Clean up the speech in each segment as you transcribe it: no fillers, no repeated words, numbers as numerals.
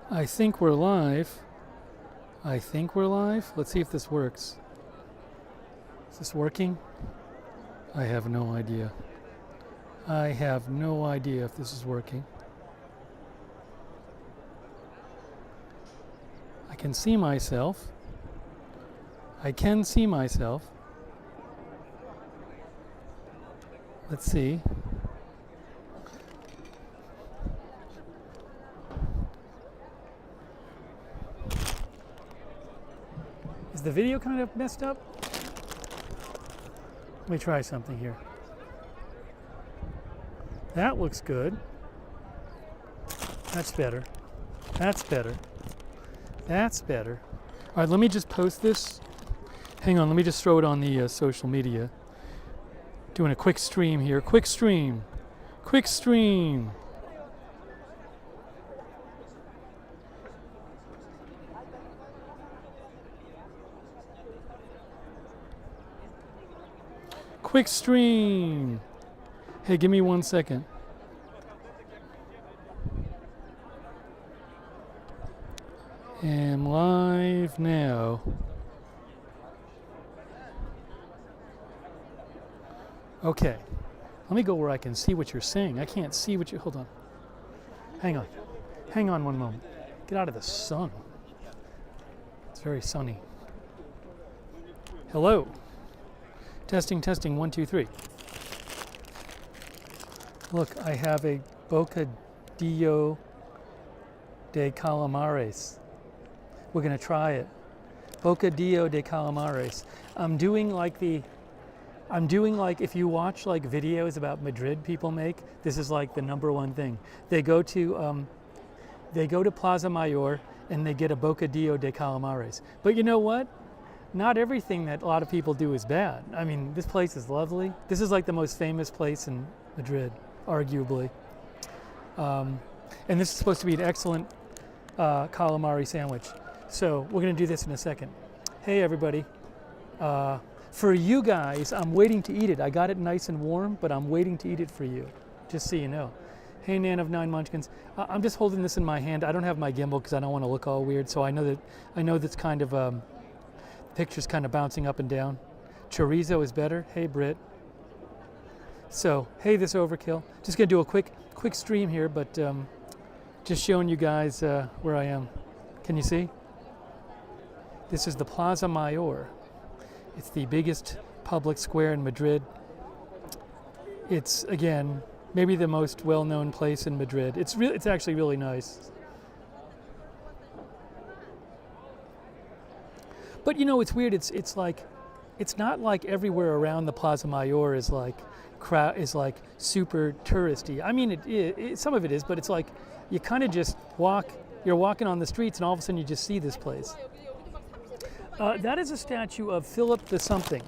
I think we're live. I think we're live. Let's see if this works. Is this working? I have no idea. I have no idea if this is working. I can see myself. I can see myself. Let's see. Is the video kind of messed up? Let me try something here. That looks good. That's better. That's better. That's better. All right, let me just post this. Hang on, let me just throw it on the social media. Doing a quick stream here. Quick stream. Quick stream. Quick stream. Hey, give me 1 second. Am live now. Okay. Let me go where I can see what you're saying. I can't see what you... Hold on. Hang on. Hang on one moment. Get out of the sun. It's very sunny. Hello. Testing, testing, 1, 2, 3. Look, I have a Bocadillo de Calamares. We're going to try it. Bocadillo de Calamares. I'm doing like if you watch like videos about Madrid people make, this is like the #1 thing. They go to Plaza Mayor and they get a Bocadillo de Calamares. But you know what? Not everything that a lot of people do is bad. I mean, this place is lovely. This is like the most famous place in Madrid, arguably. And this is supposed to be an excellent calamari sandwich. So we're going to do this in a second. Hey, everybody. For you guys, I'm waiting to eat it. I got it nice and warm, but I'm waiting to eat it for you, just so you know. Hey, Nan of 9 Munchkins. I'm just holding this in my hand. I don't have my gimbal because I don't want to look all weird. So I know that's kind of... picture's kind of bouncing up and down. Chorizo is better. Hey, Britt. So, hey, this overkill. Just gonna do a quick stream here, but just showing you guys where I am. Can you see? This is the Plaza Mayor. It's the biggest public square in Madrid. It's, again, maybe the most well-known place in Madrid. It's actually really nice. But you know, it's weird. It's like, it's not like everywhere around the Plaza Mayor is like super touristy. I mean, some of it is, but it's like you kind of just walk. You're walking on the streets, and all of a sudden you just see this place. That is a statue of Philip the something.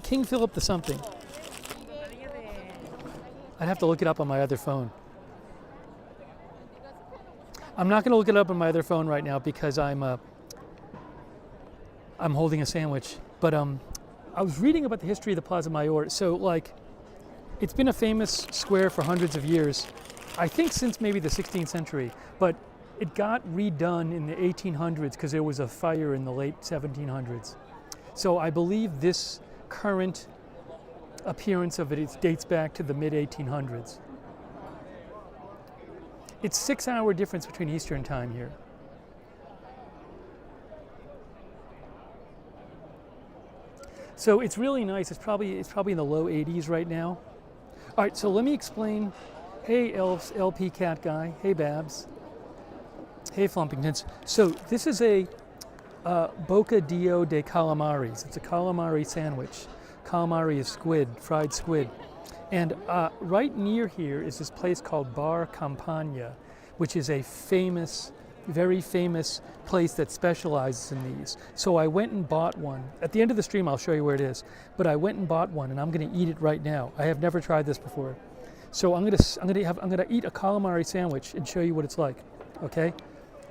King Philip the something. I'd have to look it up on my other phone. I'm not going to look it up on my other phone right now because I'm holding a sandwich, but I was reading about the history of the Plaza Mayor. So, like, it's been a famous square for hundreds of years. I think since maybe the 16th century, but it got redone in the 1800s because there was a fire in the late 1700s. So I believe this current appearance of it dates back to the mid 1800s. It's 6-hour difference between Eastern time here. So it's really nice. It's probably in the low 80s right now. All right, so let me explain. Hey, Elves, LP Cat Guy. Hey, Babs. Hey, Flumpingtons. So this is a Bocadillo de Calamares. It's a calamari sandwich. Calamari is squid, fried squid. And right near here is this place called Bar Campagna, which is a famous, very famous place that specializes in these. So I went and bought one. At the end of the stream, I'll show you where it is. But I went and bought one, and I'm going to eat it right now. I have never tried this before. So I'm going to eat a calamari sandwich and show you what it's like. Okay?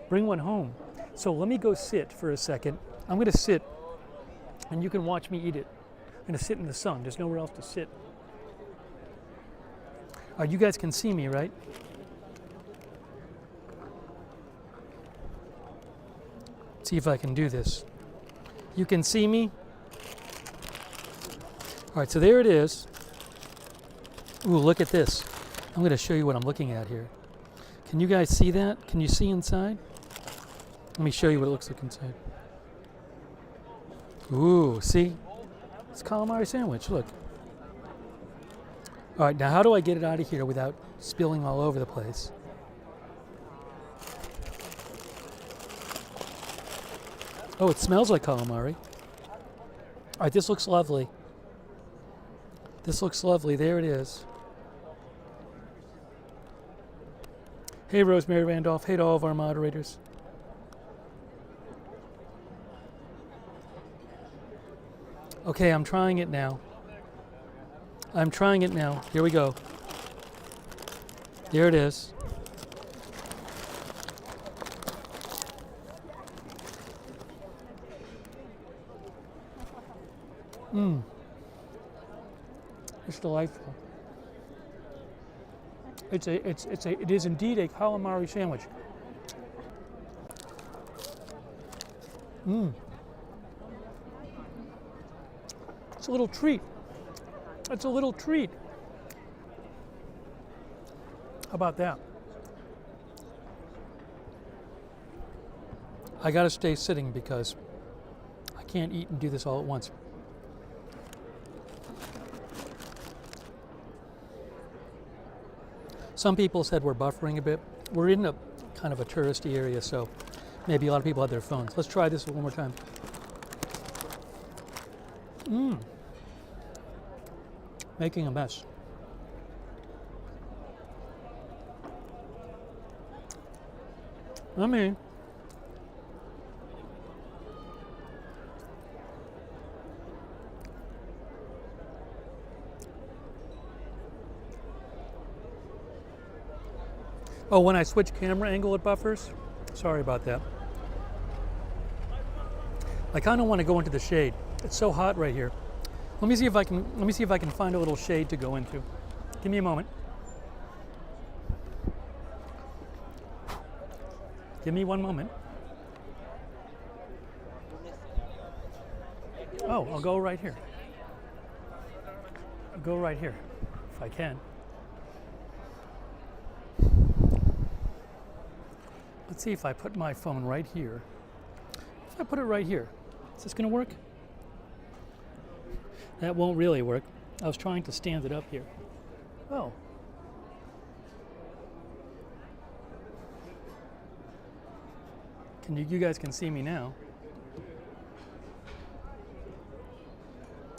Bring one home. So let me go sit for a second. I'm going to sit, and you can watch me eat it. I'm going to sit in the sun. There's nowhere else to sit. You guys can see me, right? See if I can do this. You can see me? All right, so there it is. Ooh, look at this. I'm going to show you what I'm looking at here. Can you guys see that? Can you see inside? Let me show you what it looks like inside. Ooh, see? It's a calamari sandwich, look. All right, now how do I get it out of here without spilling all over the place? Oh, it smells like calamari. All right, this looks lovely. This looks lovely. There it is. Hey, Rosemary Randolph. Hey to all of our moderators. Okay, I'm trying it now. I'm trying it now. Here we go. There it is. Mmm. It's delightful. It is indeed a calamari sandwich. Mmm. It's a little treat. It's a little treat. How about that? I gotta stay sitting because I can't eat and do this all at once. Some people said we're buffering a bit. We're in a kind of a touristy area, so maybe a lot of people have their phones. Let's try this one more time. Mmm. Making a mess. I mean, oh, when I switch camera angle, it buffers. Sorry about that. I kind of want to go into the shade. It's so hot right here. Let me see if I can find a little shade to go into. Give me a moment. Give me one moment. Oh, I'll go right here. I'll go right here, if I can. Let's see if I put my phone right here. If I put it right here, is this going to work? That won't really work. I was trying to stand it up here. Oh. You guys can see me now.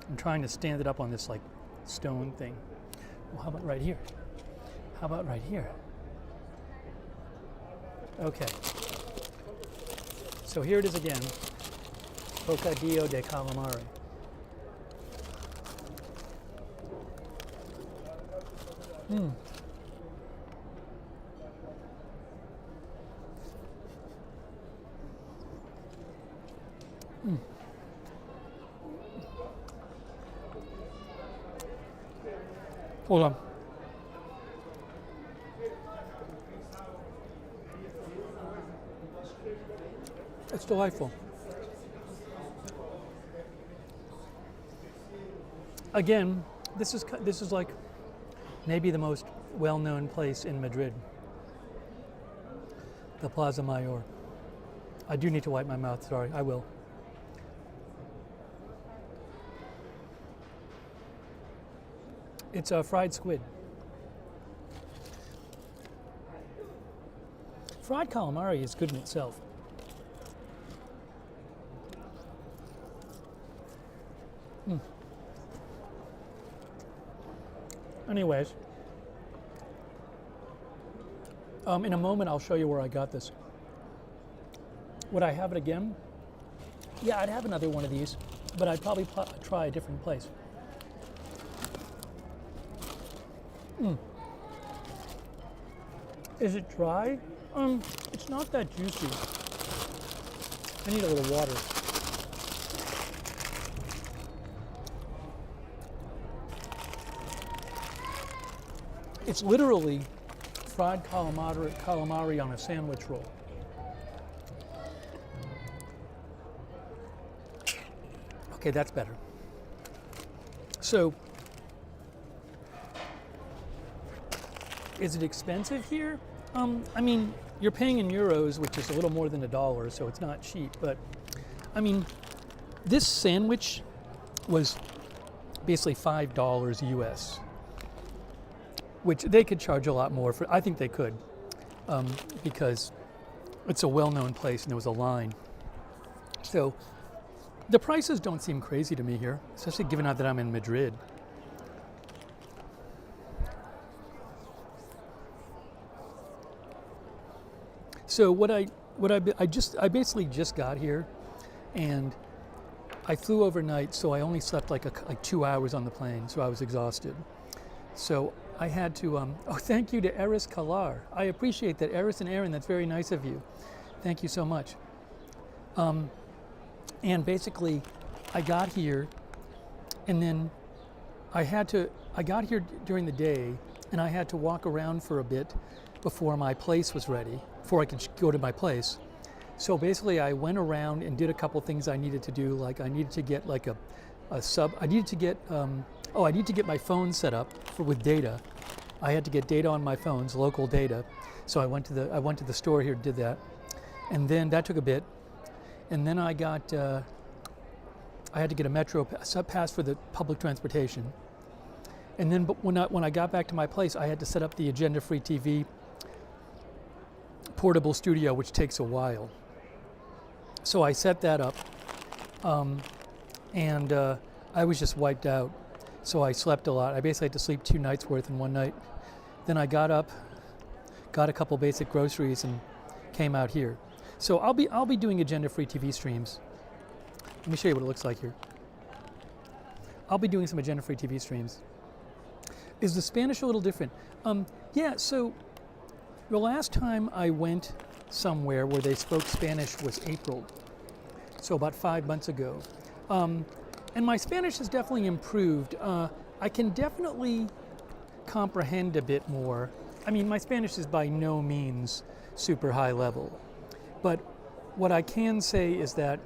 I'm trying to stand it up on this like stone thing. Well, how about right here? How about right here? Okay. So here it is again. Bocadillo de Calamares. Mm. Mm. Hold on. It's delightful. Again, this is like maybe the most well-known place in Madrid, the Plaza Mayor. I do need to wipe my mouth, sorry, I will. It's a fried squid. Fried calamari is good in itself. Mm. Anyways, in a moment I'll show you where I got this. Would I have it again? Yeah, I'd have another one of these, but I'd probably try a different place. Mm. Is it dry? It's not that juicy. I need a little water. It's literally fried calamari on a sandwich roll. Okay, that's better. So, is it expensive here? I mean, you're paying in euros, which is a little more than $1, so it's not cheap. But, I mean, this sandwich was basically $5 US, which they could charge a lot more for. I think they could, because it's a well-known place and there was a line. So the prices don't seem crazy to me here, especially given that I'm in Madrid. So I basically just got here, and I flew overnight, so I only slept like 2 hours on the plane, so I was exhausted. So I had to, oh, thank you to Eris Kalar. I appreciate that, Eris and Aaron, that's very nice of you. Thank you so much. And basically, I got here, and then I got here during the day, and I had to walk around for a bit before my place was ready, before I could go to my place. So basically, I went around and did a couple things I needed to do. Like I needed to get like I needed to get, I need to get my phone set up with data. I had to get data on my phones, local data. So I went to the store here and did that. And then that took a bit. And then I had to get a metro pass for the public transportation. And then when I got back to my place, I had to set up the agenda-free TV portable studio, which takes a while. So I set that up, and I was just wiped out. So I slept a lot. I basically had to sleep 2 nights worth in one night. Then I got up, got a couple basic groceries, and came out here. So I'll be doing agenda-free TV streams. Let me show you what it looks like here. I'll be doing some agenda-free TV streams. Is the Spanish a little different? Yeah, so the last time I went somewhere where they spoke Spanish was April, so about 5 months ago. And my Spanish has definitely improved. I can definitely comprehend a bit more. I mean, my Spanish is by no means super high level, but what I can say is that,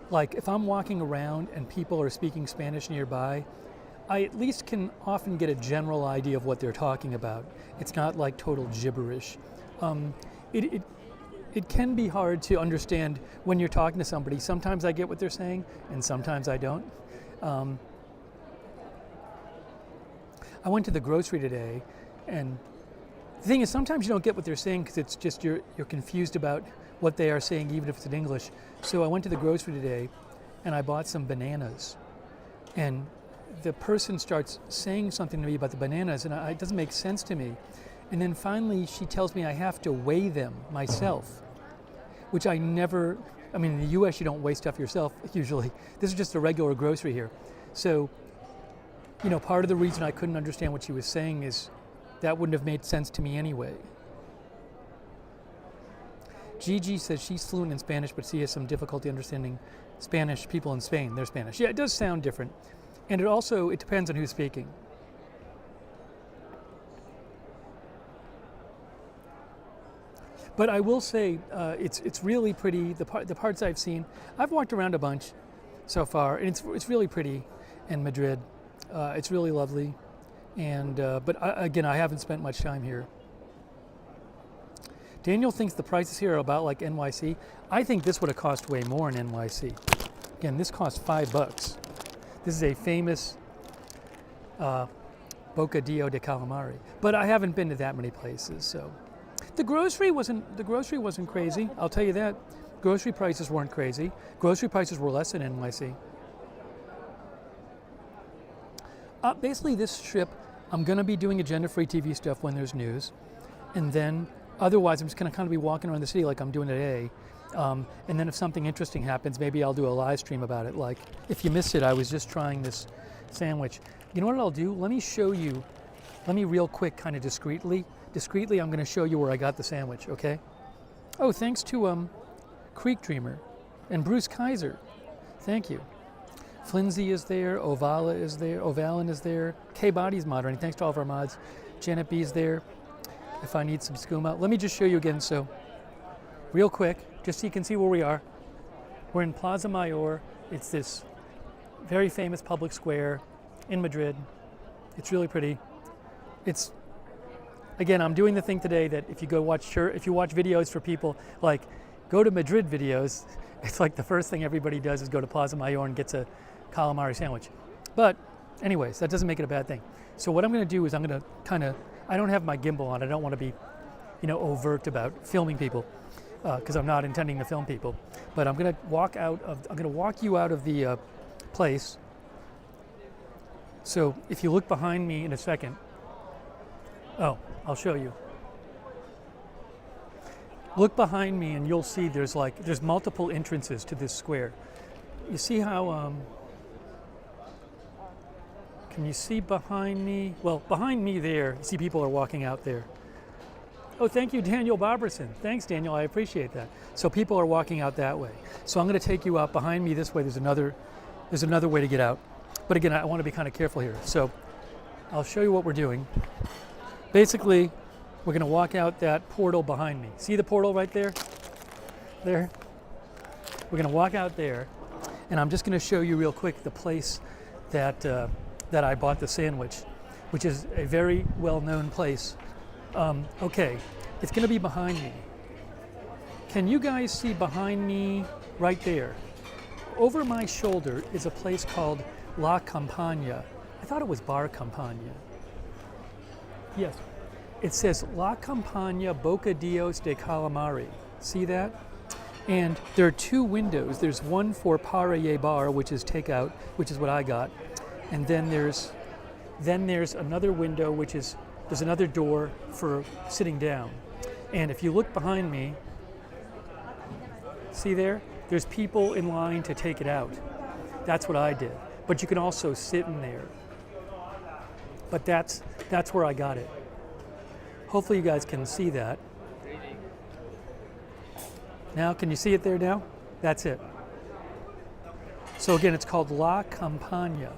like, if I'm walking around and people are speaking Spanish nearby, I at least can often get a general idea of what they're talking about. It's not like total gibberish. It can be hard to understand when you're talking to somebody. Sometimes I get what they're saying, and sometimes I don't. I went to the grocery today, and the thing is, sometimes you don't get what they're saying because it's just you're confused about what they are saying, even if it's in English. So I went to the grocery today, and I bought some bananas, and the person starts saying something to me about the bananas, and it doesn't make sense to me. And then finally, she tells me I have to weigh them myself, which I never. I mean, in the U.S., you don't weigh stuff yourself usually. This is just a regular grocery here. So, you know, part of the reason I couldn't understand what she was saying is that wouldn't have made sense to me anyway. Gigi says she's fluent in Spanish, but she has some difficulty understanding Spanish people in Spain. They're Spanish. Yeah, it does sound different. And it depends on who's speaking. But I will say it's really pretty. The parts I've seen, I've walked around a bunch so far, and it's really pretty in Madrid. It's really lovely, and but again, I haven't spent much time here. Daniel thinks the prices here are about like NYC. I think this would have cost way more in NYC. Again, this cost $5. This is a famous Bocadillo de Calamares, but I haven't been to that many places. So the grocery wasn't crazy. I'll tell you that. Grocery prices weren't crazy. Grocery prices were less than NYC. Basically, this trip, I'm going to be doing agenda-free TV stuff when there's news, and then otherwise, I'm just going to kind of be walking around the city like I'm doing today. And then if something interesting happens, maybe I'll do a live stream about it. Like, if you missed it, I was just trying this sandwich. You know what I'll do? Let me show you. Let me real quick, kind of discreetly, I'm going to show you where I got the sandwich, okay? Oh, thanks to Creek Dreamer and Bruce Kaiser. Thank you. Flinzy is there. Ovala is there. Ovalin is there. K-Body's moderating. Thanks to all of our mods. Janet B is there. If I need some skooma. Let me just show you again, so real quick, just so you can see where we are. We're in Plaza Mayor. It's this very famous public square in Madrid. It's really pretty. It's, again, I'm doing the thing today that if you go watch if you watch videos for people like go to Madrid videos, it's like the first thing everybody does is go to Plaza Mayor and gets a calamari sandwich. But anyways, that doesn't make it a bad thing. So what I'm going to do is I'm going to kind of, I don't have my gimbal on. I don't want to be, overt about filming people because I'm not intending to film people. But I'm going to walk you out of the place. So if you look behind me in a second, I'll show you. Look behind me and you'll see there's multiple entrances to this square. You see how, can you see behind me? Well, behind me there, you see people are walking out there. Oh, thank you, Daniel Barberson. Thanks, Daniel, I appreciate that. So people are walking out that way. So I'm gonna take you out behind me this way. There's another way to get out. But again, I wanna be kind of careful here. So I'll show you what we're doing. Basically, we're going to walk out that portal behind me. See the portal right there? There. We're going to walk out there, and I'm just going to show you real quick the place that I bought the sandwich, which is a very well-known place. Okay, it's going to be behind me. Can you guys see behind me right there? Over my shoulder is a place called La Campagna. I thought it was Bar Campagna. Yes. It says La Campagna Bocadillo de Calamares. See that? And there are two windows. There's one for para y bar, which is takeout, which is what I got. And then there's another window, there's another door for sitting down. And if you look behind me, see there? There's people in line to take it out. That's what I did. But you can also sit in there. But that's where I got it. Hopefully you guys can see that. Now, can you see it there now? That's it. So again, it's called La Campagna.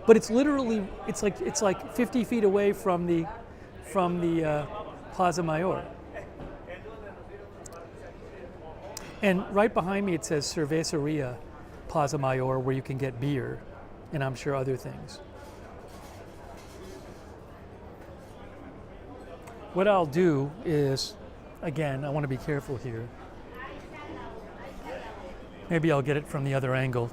But it's literally, it's like 50 feet away from the Plaza Mayor. And right behind me it says Cerveceria Plaza Mayor, where you can get beer and I'm sure other things. What I'll do is, again, I want to be careful here. Maybe I'll get it from the other angle.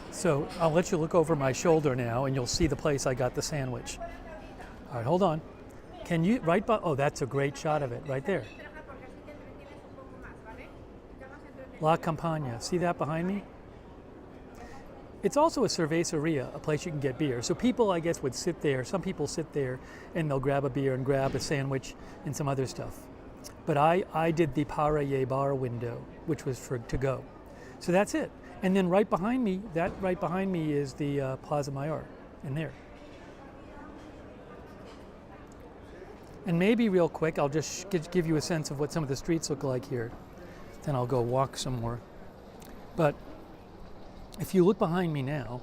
So I'll let you look over my shoulder now and you'll see the place I got the sandwich. All right, hold on. Can you, oh, that's a great shot of it right there. La Campagna, see that behind me? It's also a cerveceria, a place you can get beer. So people, I guess, would sit there. Some people sit there and they'll grab a beer and grab a sandwich and some other stuff. But I did the para y bar window, which was for to go. So that's it. And then right behind me is the Plaza Mayor in there. And maybe real quick, I'll just give you a sense of what some of the streets look like here. Then I'll go walk some more. But if you look behind me now,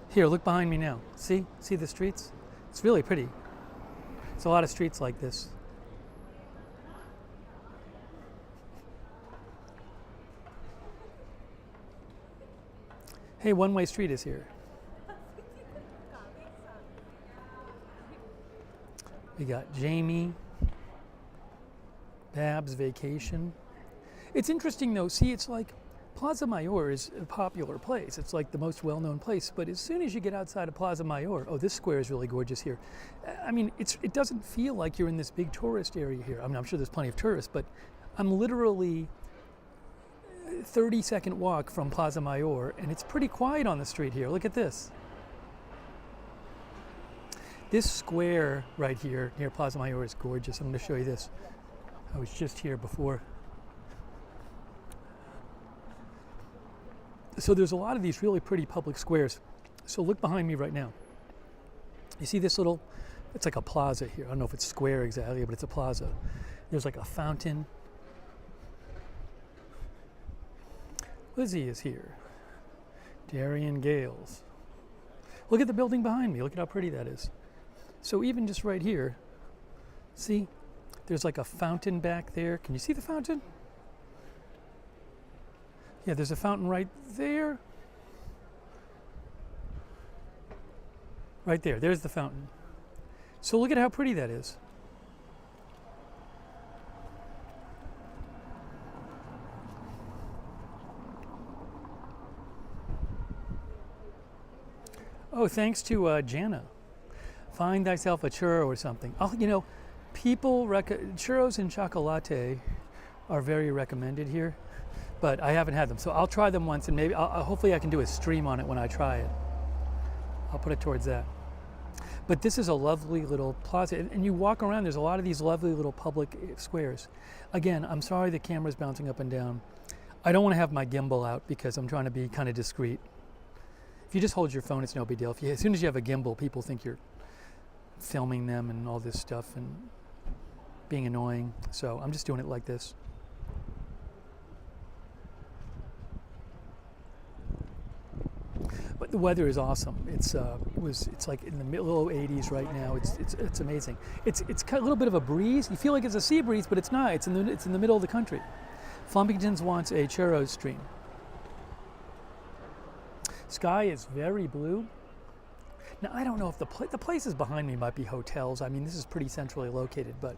here, look behind me now. See the streets? It's really pretty. There's a lot of streets like this. Hey, one-way street is here. We got Jamie, Bab's Vacation. It's interesting though, see, it's like Plaza Mayor is a popular place. It's like the most well-known place, but as soon as you get outside of Plaza Mayor, oh, this square is really gorgeous here. I mean, it doesn't feel like you're in this big tourist area here. I mean, I'm sure there's plenty of tourists, but I'm literally 30-second walk from Plaza Mayor, and it's pretty quiet on the street here. Look at this. This square right here near Plaza Mayor is gorgeous. I'm going to show you this. I was just here before. So there's a lot of these really pretty public squares. So look behind me right now. You see this little, it's like a plaza here. I don't know if it's square exactly, but it's a plaza. There's like a fountain. Lizzie is here. Darian Gales. Look at the building behind me. Look at how pretty that is. So even just right here, see, there's like a fountain back there. Can you see the fountain? Yeah, there's a fountain right there. Right there, there's the fountain. So look at how pretty that is. Oh, thanks to Jana. Find thyself a churro or something. Oh, you know, churros and chocolate are very recommended here, but I haven't had them. So I'll try them once, and maybe hopefully I can do a stream on it when I try it. I'll put it towards that. But this is a lovely little plaza, and you walk around, there's a lot of these lovely little public squares. Again, I'm sorry the camera's bouncing up and down. I don't want to have my gimbal out because I'm trying to be kind of discreet. If you just hold your phone, it's no big deal. As soon as you have a gimbal, people think you're filming them and all this stuff and being annoying. So I'm just doing it like this. But the weather is awesome. It's like in the low 80s right now. It's amazing. It's a little bit of a breeze. You feel like it's a sea breeze, but it's not. It's in the middle of the country. Flumpingtons wants a churro stream. Sky is very blue. Now I don't know if the places behind me might be hotels. I mean, this is pretty centrally located, but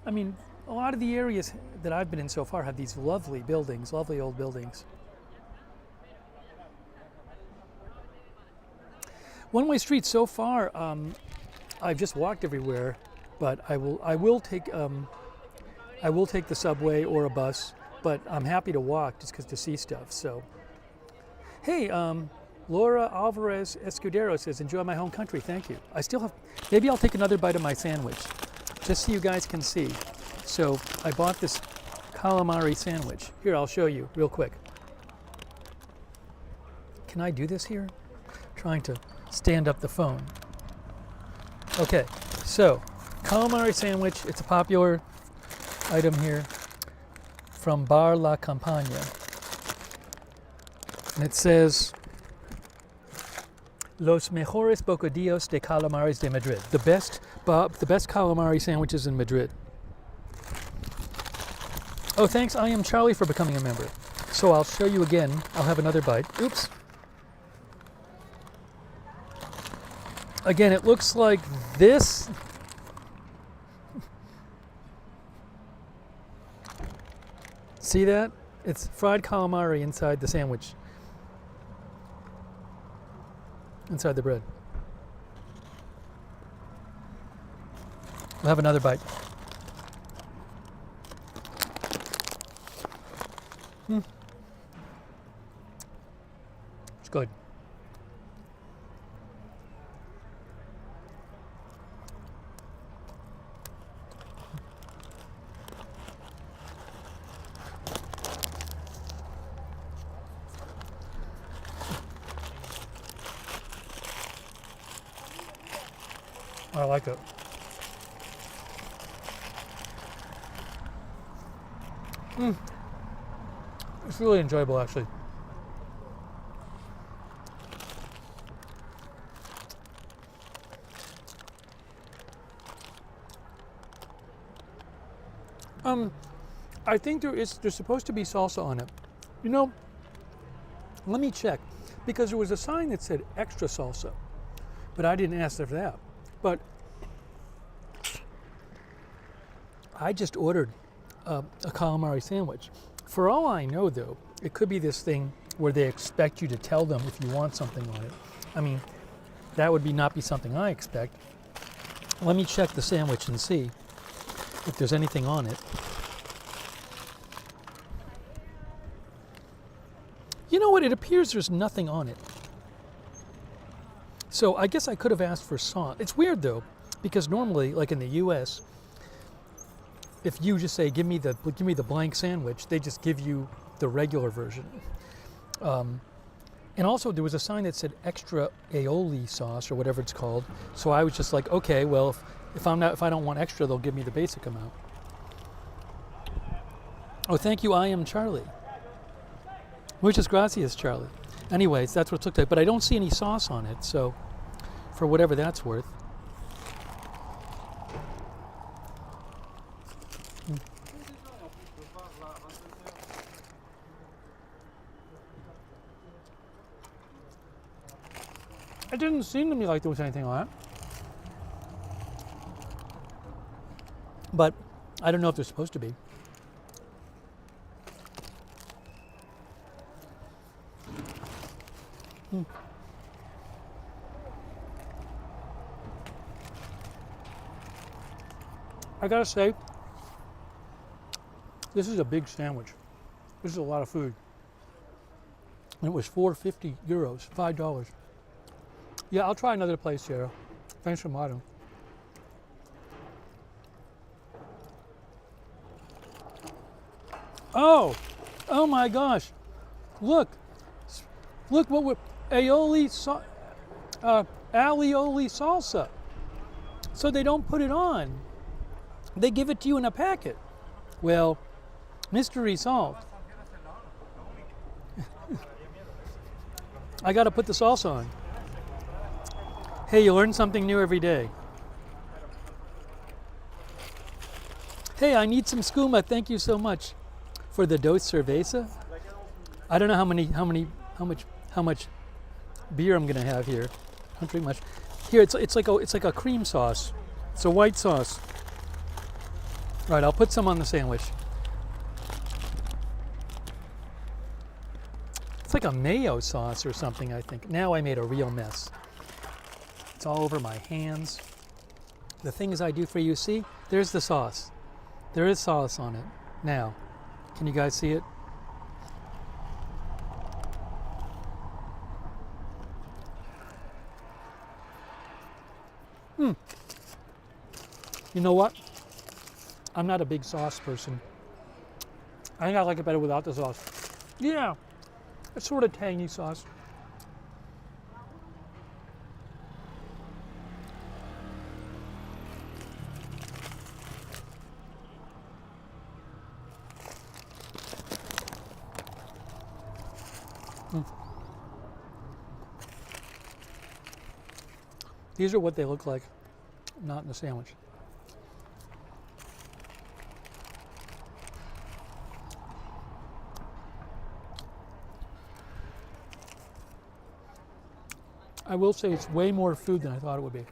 I mean, a lot of the areas that I've been in so far have these lovely buildings, lovely old buildings. One-way streets so far. I've just walked everywhere, but I will take the subway or a bus. But I'm happy to walk just because to see stuff. So, hey, Laura Alvarez Escudero says, "Enjoy my home country. Thank you." I still have. Maybe I'll take another bite of my sandwich, just so you guys can see. So I bought this calamari sandwich. Here, I'll show you real quick. Can I do this here? Trying to stand up the phone. Okay, so calamari sandwich. It's a popular item here from Bar La Campagna, and it says Los mejores bocadillos de calamares de Madrid. The best calamari sandwiches in Madrid. Oh, thanks, I am Charlie, for becoming a member. So I'll show you again. I'll have another bite. Oops. Again, it looks like this. See that? It's fried calamari inside the sandwich. Inside the bread. We'll have another bite. It's good. I like it. It's really enjoyable, actually. I think there's supposed to be salsa on it. You know, let me check, because there was a sign that said extra salsa, but I didn't ask for that. But I just ordered a calamari sandwich. For all I know, though, it could be this thing where they expect you to tell them if you want something on it. I mean, that would not be something I expect. Let me check the sandwich and see if there's anything on it. You know what? It appears there's nothing on it. So I guess I could have asked for sauce. It's weird, though, because normally, like in the U.S., if you just say, give me the blank sandwich, they just give you the regular version. And also there was a sign that said extra aioli sauce or whatever it's called. So I was just like, okay, well, if I don't want extra, they'll give me the basic amount. Oh, thank you, I am Charlie. Muchas gracias, Charlie. Anyways, that's what it looked like, but I don't see any sauce on it, so for whatever that's worth. It didn't seem to me like there was anything on it. But I don't know if there's supposed to be. I gotta say, this is a big sandwich. This is a lot of food. And it was 4.50 euros, $5. Yeah, I'll try another place here. Thanks for modding. Oh my gosh. Look what we're, alioli salsa. So they don't put it on. They give it to you in a packet. Well, mystery solved. I got to put the salsa on. Hey, you learn something new every day. Hey, I need some skooma. Thank you so much for the dos cerveza. I don't know how much beer I'm gonna have here. I don't drink much. Here, it's like a cream sauce. It's a white sauce. All right, I'll put some on the sandwich. It's like a mayo sauce or something, I think. Now I made a real mess. It's all over my hands. The things I do for you, see? There's the sauce. There is sauce on it. Now, can you guys see it? You know what? I'm not a big sauce person. I think I like it better without the sauce. Yeah, it's sort of tangy sauce. These are what they look like, not in the sandwich. I will say it's way more food than I thought it would be.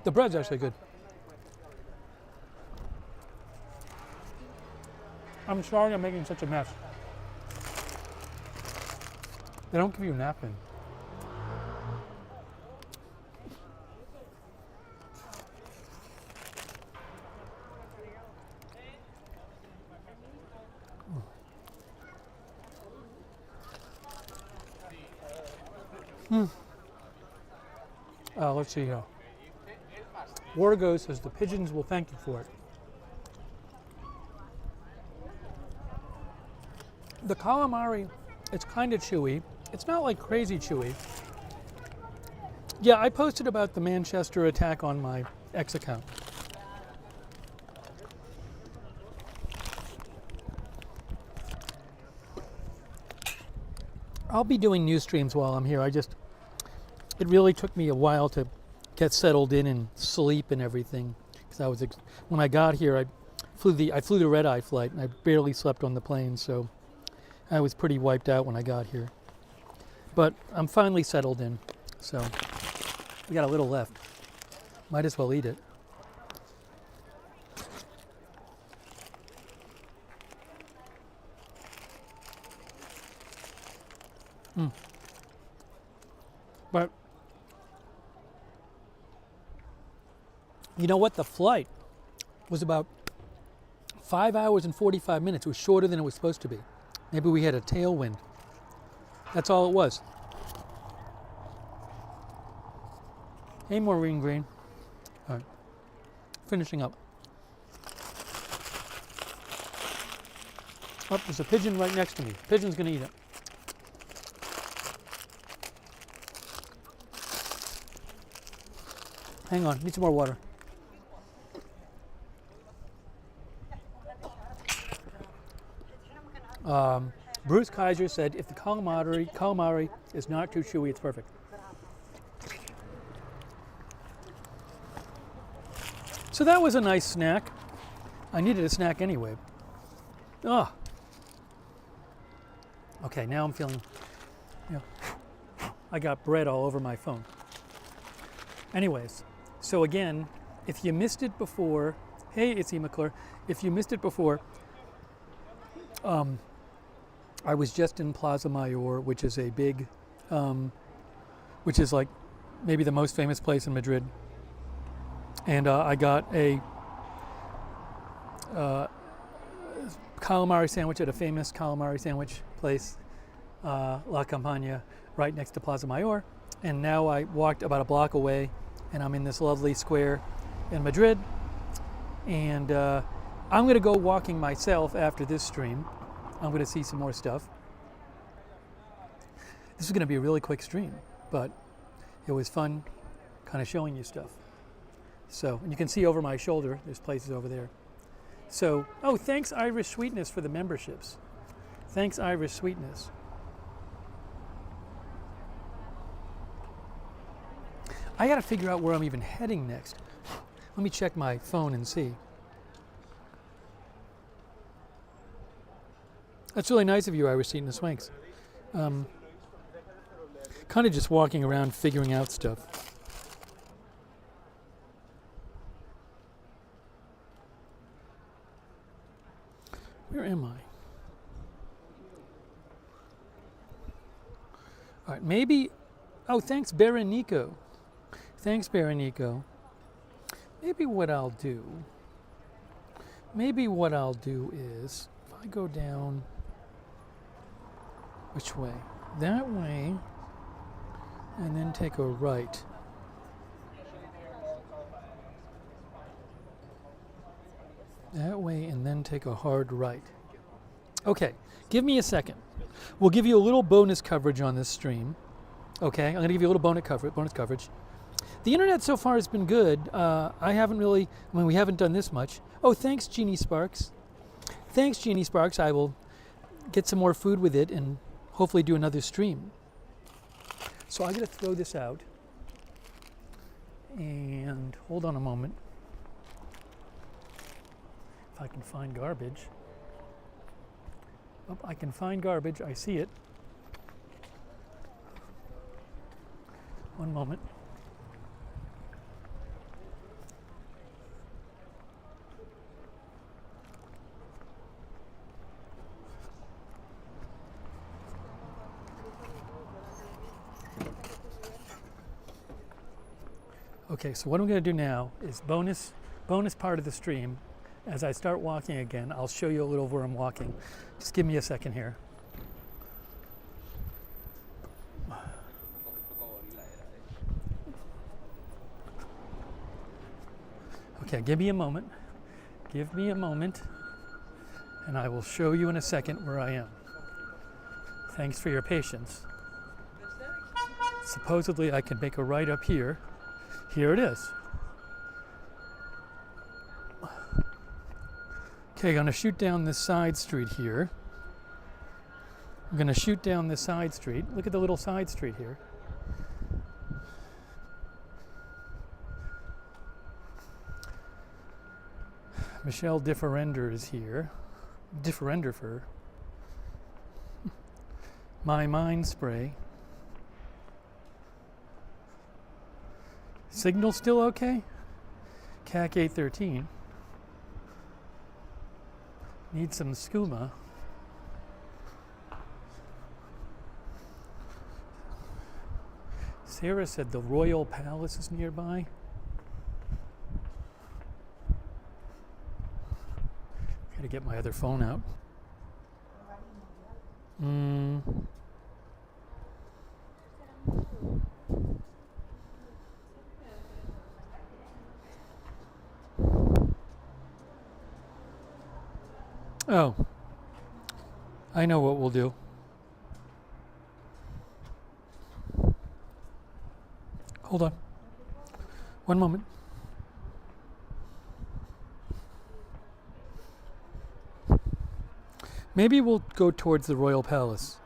The bread's actually good. I'm sorry I'm making such a mess. They don't give you a napkin. Let's see here. Wargo says the pigeons will thank you for it. The calamari, it's kind of chewy. It's not like crazy chewy. Yeah, I posted about the Manchester attack on my X account. I'll be doing news streams while I'm here. It really took me a while to get settled in and sleep and everything. Because when I got here, I flew the red-eye flight and I barely slept on the plane, so I was pretty wiped out when I got here. But I'm finally settled in, so we got a little left. Might as well eat it. But you know what? The flight was about 5 hours and 45 minutes. It was shorter than it was supposed to be. Maybe we had a tailwind. That's all it was. Hey, Maureen Green. All right. Finishing up. Oh, there's a pigeon right next to me. The pigeon's going to eat it. Hang on, need some more water. Bruce Kaiser said, if the calamari is not too chewy, it's perfect. So that was a nice snack. I needed a snack anyway. Okay, now I'm feeling, you know, I got bread all over my phone. Anyways, so again, if you missed it before, hey, it's E. McClure. If you missed it before, I was just in Plaza Mayor, which is a big, which is like maybe the most famous place in Madrid. And I got a calamari sandwich at a famous calamari sandwich place, La Campana, right next to Plaza Mayor. And now I walked about a block away, and I'm in this lovely square in Madrid. And I'm going to go walking myself after this stream. I'm going to see some more stuff. This is going to be a really quick stream, but it was fun kind of showing you stuff. So, and you can see over my shoulder, there's places over there. So, oh, thanks Irish Sweetness for the memberships. Thanks Irish Sweetness. I got to figure out where I'm even heading next. Let me check my phone and see. That's really nice of you, Irish Sweetness. Thanks. Kind of just walking around figuring out stuff. Where am I? All right, maybe, oh, thanks, Berenico. Thanks, Berenico. Maybe what I'll do is, if I go down, which way? That way, and then take a right. That way, and then take a hard right. Okay, give me a second. We'll give you a little bonus coverage on this stream. Okay, I'm going to give you a little bonus coverage. The internet so far has been good. I mean, we haven't done this much. Oh, thanks, Jeannie Sparks. Thanks, Jeannie Sparks. I will get some more food with it and hopefully do another stream. So I'm going to throw this out. And hold on a moment. If I can find garbage. Oh, I can find garbage. I see it. One moment. Okay, so what I'm going to do now is bonus part of the stream. As I start walking again, I'll show you a little where I'm walking. Just give me a second here. Okay, give me a moment. Give me a moment, and I will show you in a second where I am. Thanks for your patience. Supposedly I can make a right up here. Here it is. Okay, I'm going to shoot down this side street here. I'm going to shoot down this side street. Look at the little side street here. Michelle Differender is here. Differenderfer. My Mind Spray. Signal still okay? CAC 813. Need some skooma. Sarah said the Royal Palace is nearby. Gotta get my other phone out. Oh, I know what we'll do. Hold on. One moment. Maybe we'll go towards the Royal Palace.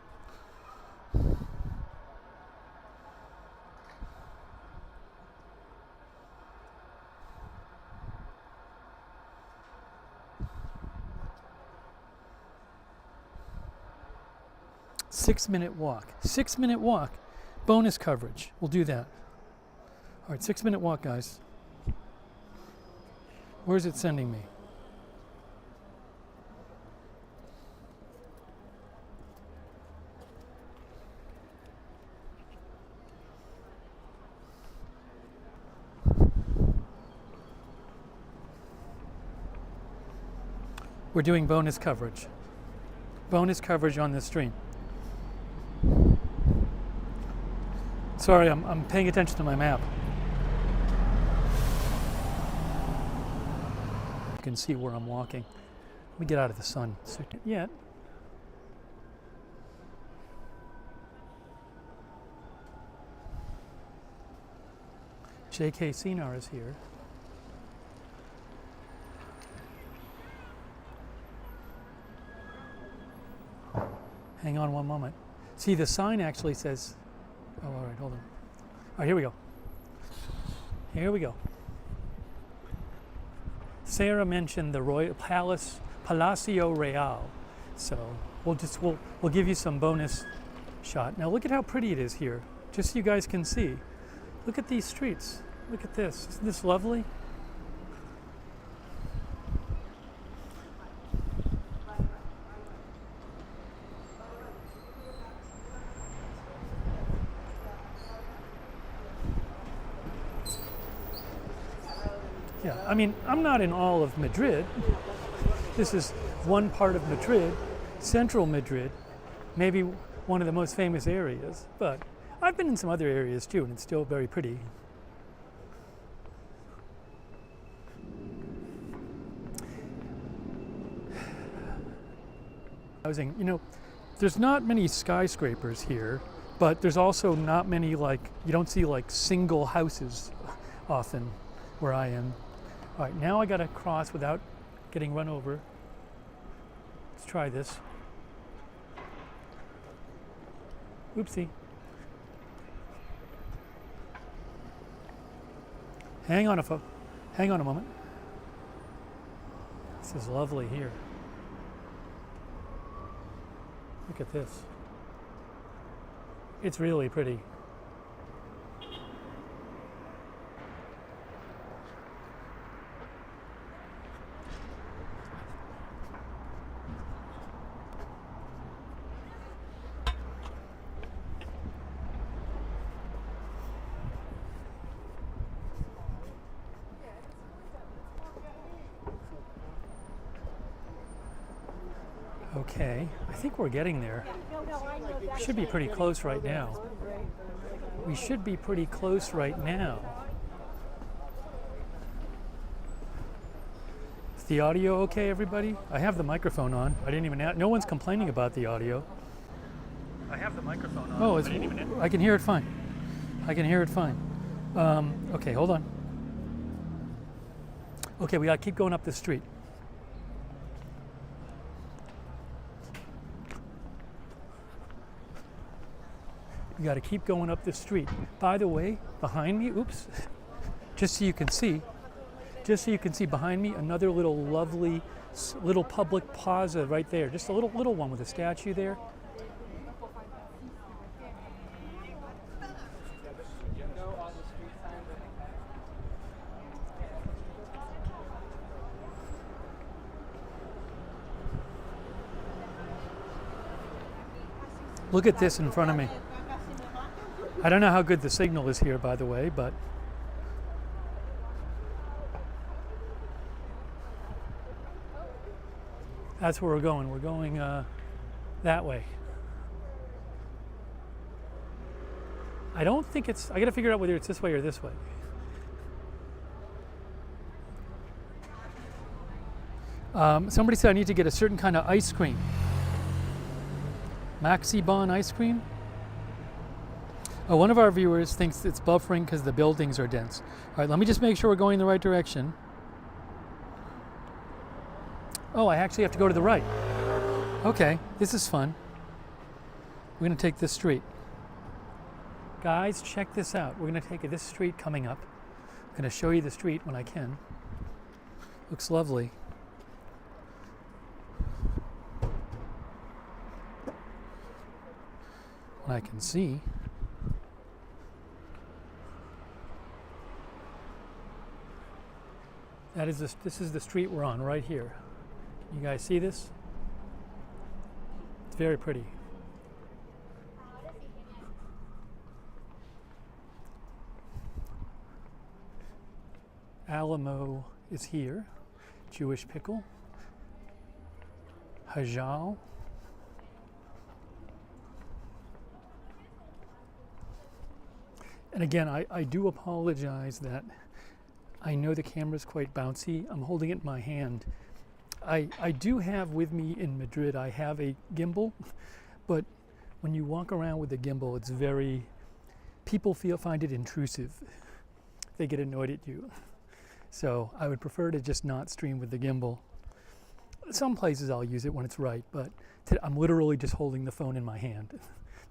6-minute walk. 6-minute walk. Bonus coverage. We'll do that. All right, 6-minute walk, guys. Where's it sending me? We're doing bonus coverage. Bonus coverage on this stream. Sorry, I'm paying attention to my map. You can see where I'm walking. Let me get out of the sun. Yet. J.K. Sinar is here. Hang on one moment. See, the sign actually says, oh, all right, hold on. All right, here we go. Here we go. Sarah mentioned the Royal Palace, Palacio Real. So we'll give you some bonus shot. Now look at how pretty it is here, just so you guys can see. Look at these streets. Look at this. Isn't this lovely? Yeah, I mean, I'm not in all of Madrid. This is one part of Madrid, central Madrid, maybe one of the most famous areas, but I've been in some other areas too, and it's still very pretty. Housing, you know, there's not many skyscrapers here, but there's also not many, like, you don't see like single houses often where I am. All right, now I gotta cross without getting run over. Let's try this. Oopsie. Hang on a moment. This is lovely here. Look at this. It's really pretty. Okay, I think we're getting there. We should be pretty close right now. We should be pretty close right now. Is the audio okay, everybody? I have the microphone on. I didn't even no one's complaining about the audio. I have the microphone on. Oh, I can hear it fine. I can hear it fine. Okay, hold on. Okay, we gotta keep going up the street. You got to keep going up the street. By the way, behind me, oops, just so you can see behind me, another little lovely little public plaza right there. Just a little one with a statue there. Look at this in front of me. I don't know how good the signal is here, by the way, but that's where we're going. We're going that way. I don't think it's, I gotta figure out whether it's this way or this way. Somebody said I need to get a certain kind of ice cream. Maxi Bon ice cream? One of our viewers thinks it's buffering because the buildings are dense. All right, let me just make sure we're going in the right direction. Oh, I actually have to go to the right. Okay, this is fun. We're going to take this street. Guys, check this out. We're going to take this street coming up. I'm going to show you the street when I can. Looks lovely. And I can see. This is the street we're on right here. You guys see this? It's very pretty. Alamo is here. Jewish pickle. Hajal. And again, I do apologize that I know the camera's quite bouncy. I'm holding it in my hand. I do have with me in Madrid, I have a gimbal, but when you walk around with a gimbal, it's very, people find it intrusive. They get annoyed at you. So I would prefer to just not stream with the gimbal. Some places I'll use it when it's right, but I'm literally just holding the phone in my hand.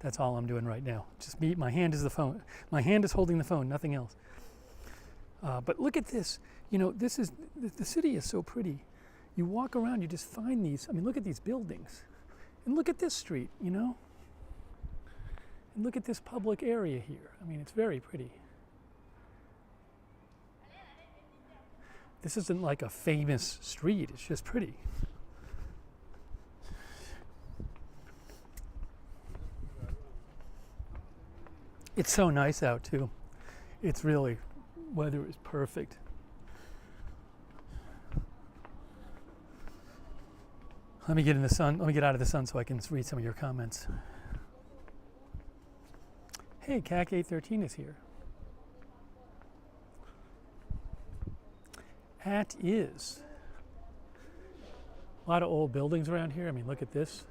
That's all I'm doing right now. Just me, my hand is the phone. My hand is holding the phone, nothing else. But look at this. You know, the city is so pretty. You walk around, you just find these. I mean, look at these buildings. And look at this street, you know? And look at this public area here. I mean, it's very pretty. This isn't like a famous street, it's just pretty. It's so nice out too. It's really, weather is perfect. Let me get in the sun, let me get out of the sun so I can read some of your comments. Hey, CAC 813 is here. At is. A lot of old buildings around here. I mean, look at this.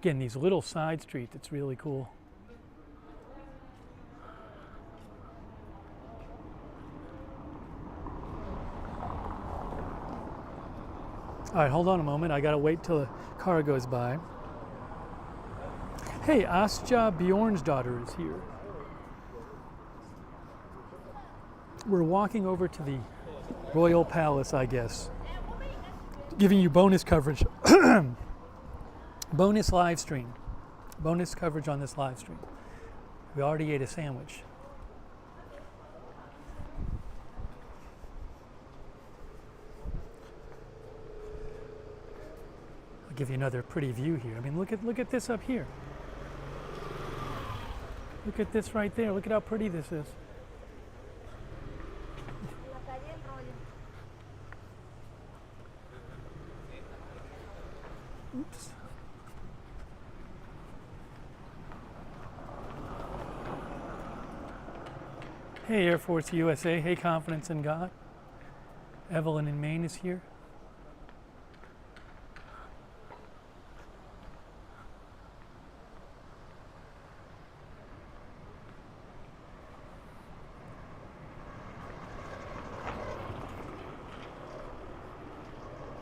Again, these little side streets, it's really cool. All right, hold on a moment. I gotta wait till the car goes by. Hey, Asja Bjorn's daughter is here. We're walking over to the Royal Palace, I guess. Giving you bonus coverage. Bonus live stream. Bonus coverage on this live stream. We already ate a sandwich. I'll give you another pretty view here. I mean, look at this up here. Look at this right there. Look at how pretty this is. Oops. Hey, Air Force USA. Hey, Confidence in God. Evelyn in Maine is here.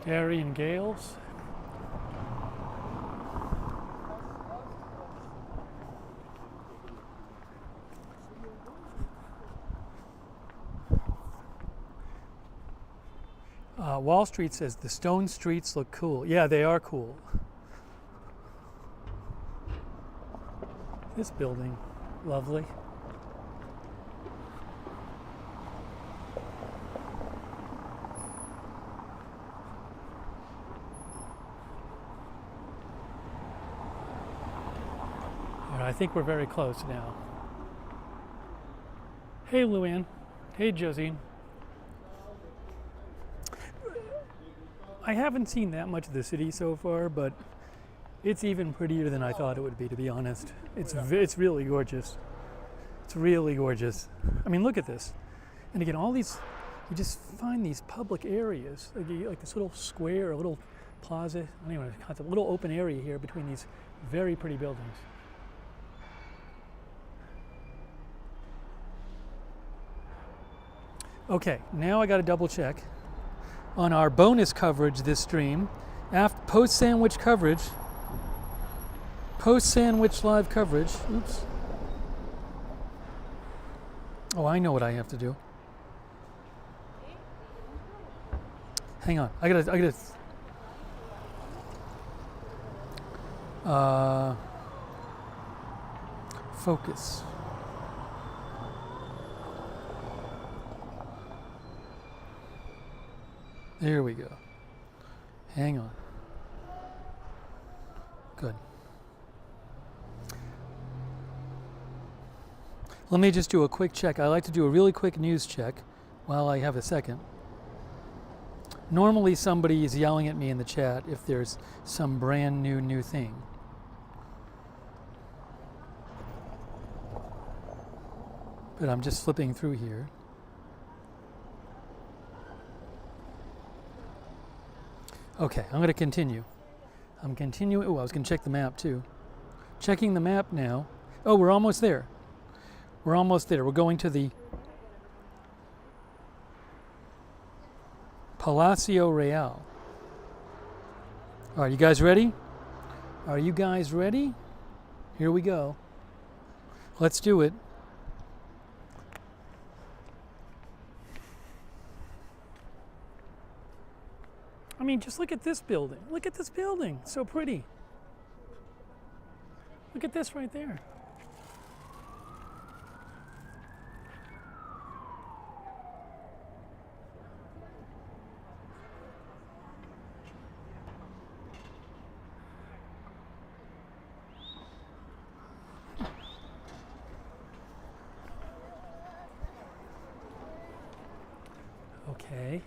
Gary and Gales. Wall Street says the stone streets look cool. Yeah, they are cool. This building, lovely. All right, I think we're very close now. Hey, Luann. Hey, Josine. I haven't seen that much of the city so far, but it's even prettier than I thought it would be, to be honest. It's really gorgeous. It's really gorgeous. I mean, look at this. And again, all these, you just find these public areas, like this little square, a little plaza, I don't even know, it's a little open area here between these very pretty buildings. Okay, now I got to double check on our bonus coverage this stream, post-sandwich coverage, post-sandwich live coverage. Oops. Oh, I know what I have to do. Hang on, I gotta. Focus. There we go. Hang on. Good. Let me just do a quick check. I like to do a really quick news check while I have a second. Normally somebody is yelling at me in the chat if there's some brand new thing. But I'm just flipping through here. Okay, I'm going to continue. I'm continuing. Oh, I was going to check the map too. Checking the map now. Oh, we're almost there. We're almost there. We're going to the Palacio Real. All right, you guys ready? Are you guys ready? Here we go. Let's do it. I mean, just look at this building. Look at this building. It's so pretty. Look at this right there. Okay.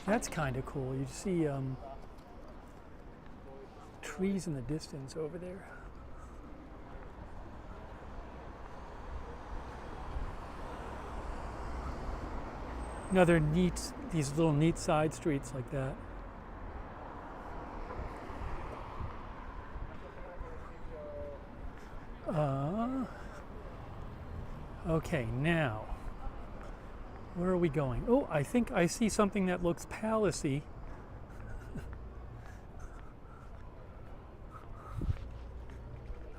That's kind of cool. You see trees in the distance over there. Another neat, these little neat side streets like that. Okay, now, where are we going? Oh, I think I see something that looks palacey.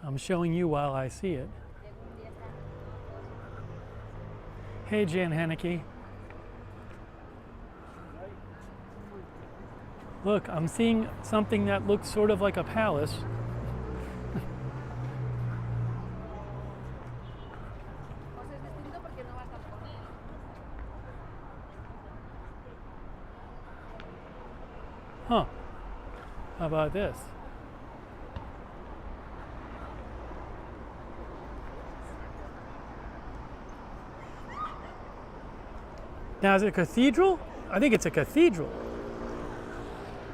I'm showing you while I see it. Hey, Jan Haneke. Look, I'm seeing something that looks sort of like a palace. Huh. How about this? Now, is it a cathedral? I think it's a cathedral.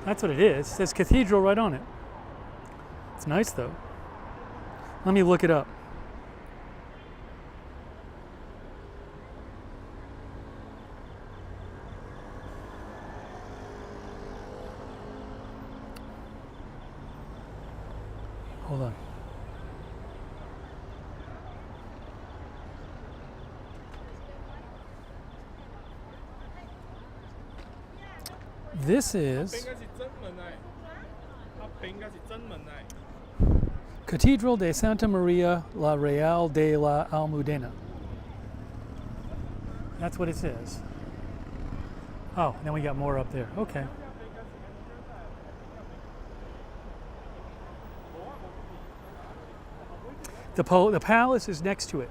That's what it is. It says cathedral right on it. It's nice though. Let me look it up. Hold on. This is Cathedral de Santa Maria la Real de la Almudena. That's what it says. Oh, then we got more up there. Okay. The palace is next to it.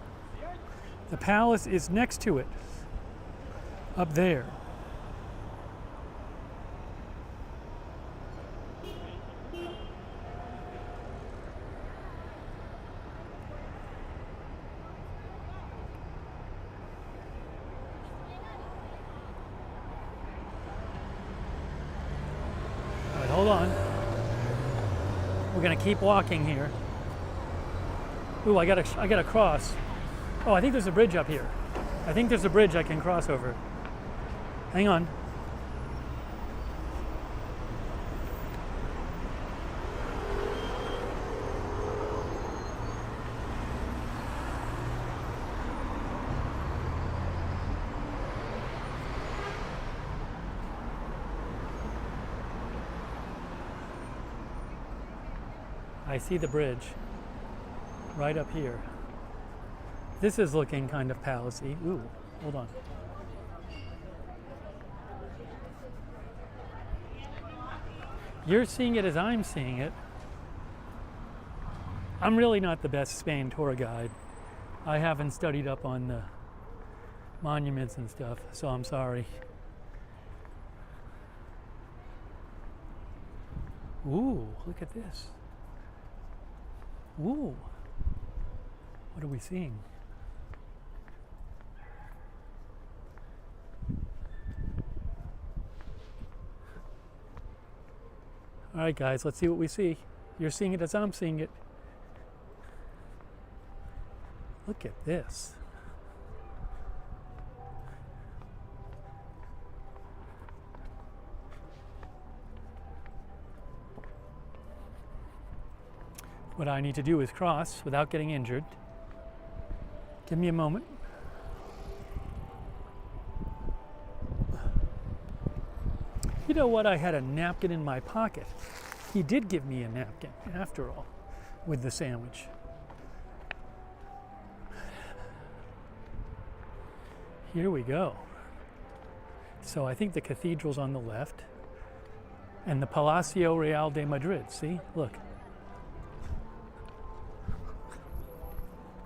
The palace is next to it. Up there. All right, hold on. We're gonna keep walking here. Ooh, I gotta cross. Oh, I think there's a bridge up here. I think there's a bridge I can cross over. Hang on. I see the bridge. Right up here. This is looking kind of palacey. Ooh, hold on. You're seeing it as I'm seeing it. I'm really not the best Spain tour guide. I haven't studied up on the monuments and stuff, so I'm sorry. Ooh, look at this. Ooh, what are we seeing? All right, guys, let's see what we see. You're seeing it as I'm seeing it. Look at this. What I need to do is cross without getting injured. Give me a moment. You know what? I had a napkin in my pocket. He did give me a napkin, after all, with the sandwich. Here we go. So I think the cathedral's on the left, and the Palacio Real de Madrid. See? Look.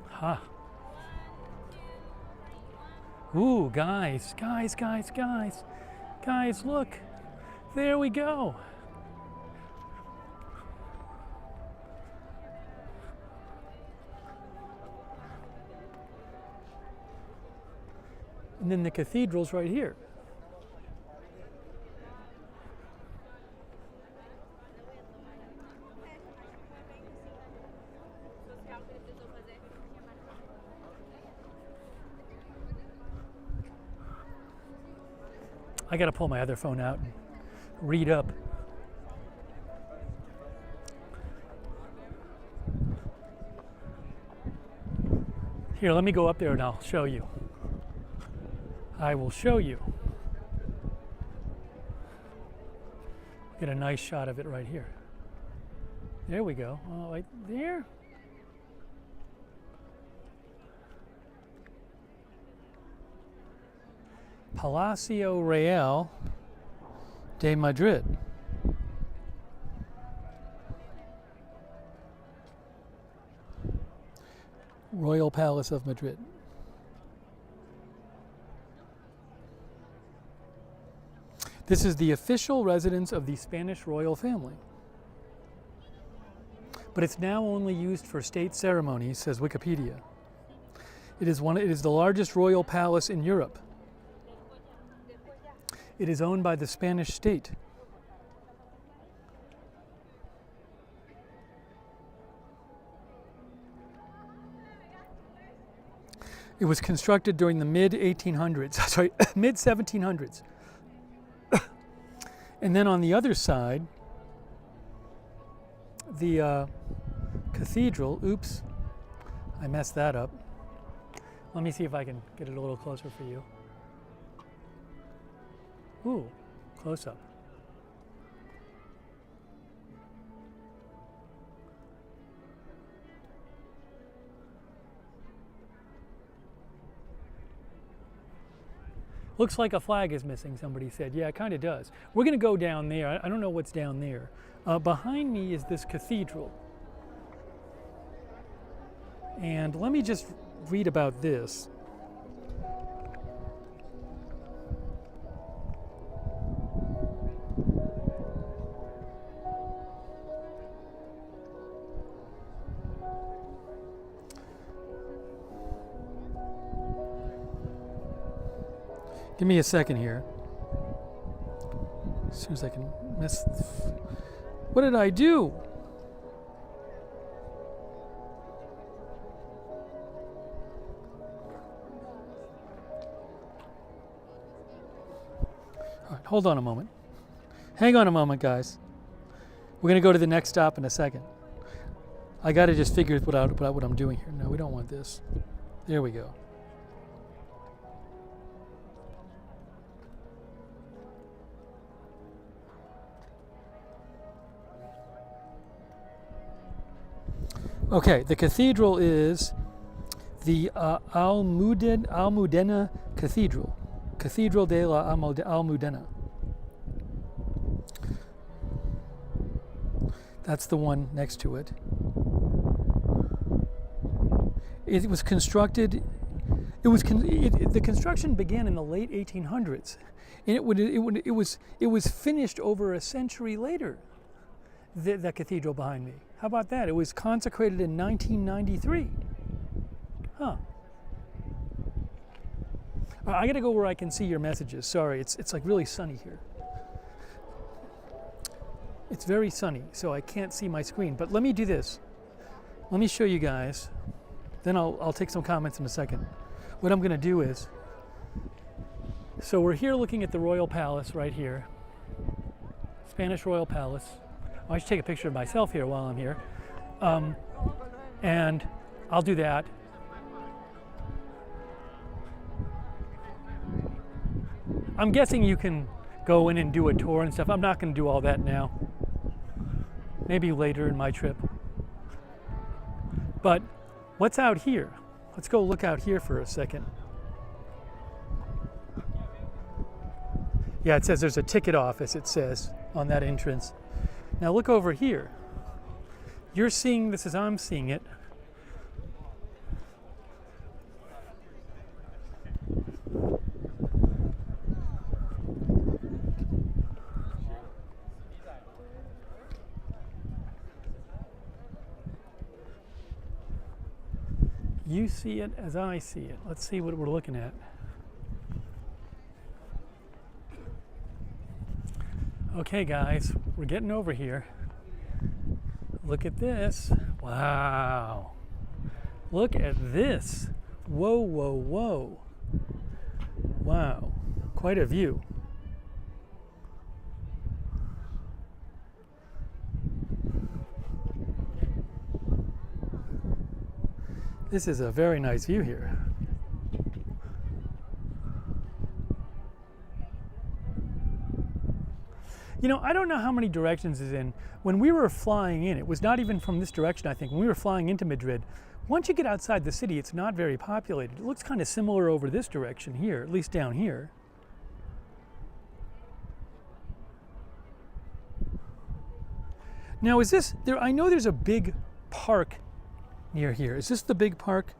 Ha. Ooh, guys, look. There we go. And then the cathedral's right here. I got to pull my other phone out and read up. Here, let me go up there and I'll show you. I will show you. Get a nice shot of it right here. There we go. Oh, right there. Palacio Real de Madrid. Royal Palace of Madrid. This is the official residence of the Spanish royal family. But it's now only used for state ceremonies, says Wikipedia. It is the largest royal palace in Europe. It is owned by the Spanish state. It was constructed during the mid-1700s. And then on the other side, the cathedral, oops, I messed that up. Let me see if I can get it a little closer for you. Ooh, close up. Looks like a flag is missing, somebody said. Yeah, it kind of does. We're going to go down there. I don't know what's down there. Behind me is this cathedral. And let me just read about this. Give me a second here. As soon as I can miss. What did I do? All right, hold on a moment. Hang on a moment, guys. We're going to go to the next stop in a second. I got to just figure out what I'm doing here. No, we don't want this. There we go. Okay, the cathedral is the Almudena Cathedral, Cathedral de la Almudena. That's the one next to it. It was constructed. The construction began in the late 1800s, and it was finished over a century later. The cathedral behind me. How about that? It was consecrated in 1993. Huh. I gotta go where I can see your messages. Sorry, it's like really sunny here. It's very sunny, so I can't see my screen. But let me do this. Let me show you guys. Then I'll take some comments in a second. What I'm gonna do is, so we're here looking at the Royal Palace right here. Spanish Royal Palace. I should take a picture of myself here while I'm here. And I'll do that. I'm guessing you can go in and do a tour and stuff. I'm not going to do all that now. Maybe later in my trip. But what's out here? Let's go look out here for a second. Yeah, it says there's a ticket office, it says, on that entrance. Now look over here. You're seeing this as I'm seeing it. You see it as I see it. Let's see what we're looking at. Okay guys, we're getting over here. Look at this. Wow. Look at this. Whoa, whoa, whoa. Wow. Quite a view. This is a very nice view here. You know, I don't know how many directions is in. When we were flying in, it was not even from this direction, I think. When we were flying into Madrid, once you get outside the city, it's not very populated. It looks kind of similar over this direction here, at least down here. Now, is this there? I know there's a big park near here. Is this the big park?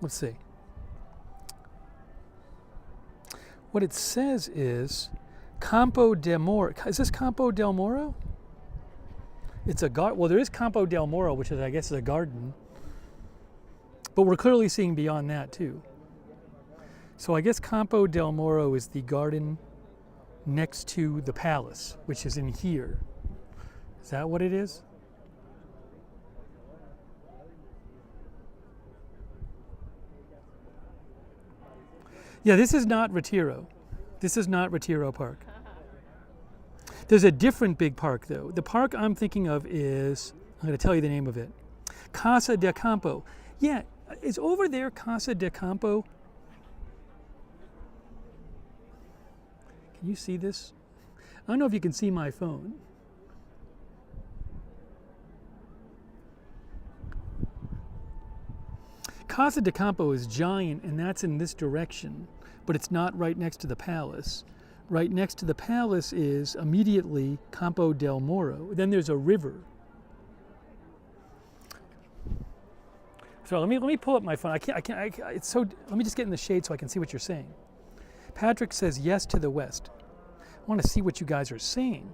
Let's see. What it says is Campo del Moro. Is this Campo del Moro? It's a garden. Well, there is Campo del Moro, which is, I guess, is a garden. But we're clearly seeing beyond that too. So I guess Campo del Moro is the garden next to the palace, which is in here. Is that what it is? Yeah, this is not Retiro. This is not Retiro Park. There's a different big park, though. The park I'm thinking of is, I'm going to tell you the name of it, Casa de Campo. Yeah, is over there Casa de Campo? Can you see this? I don't know if you can see my phone. Casa de Campo is giant, and that's in this direction, but it's not right next to the palace. Right next to the palace is immediately Campo del Moro. Then there's a river. So let me pull up my phone. It's so, let me just get in the shade so I can see what you're saying. Patrick says yes to the west. I want to see what you guys are saying.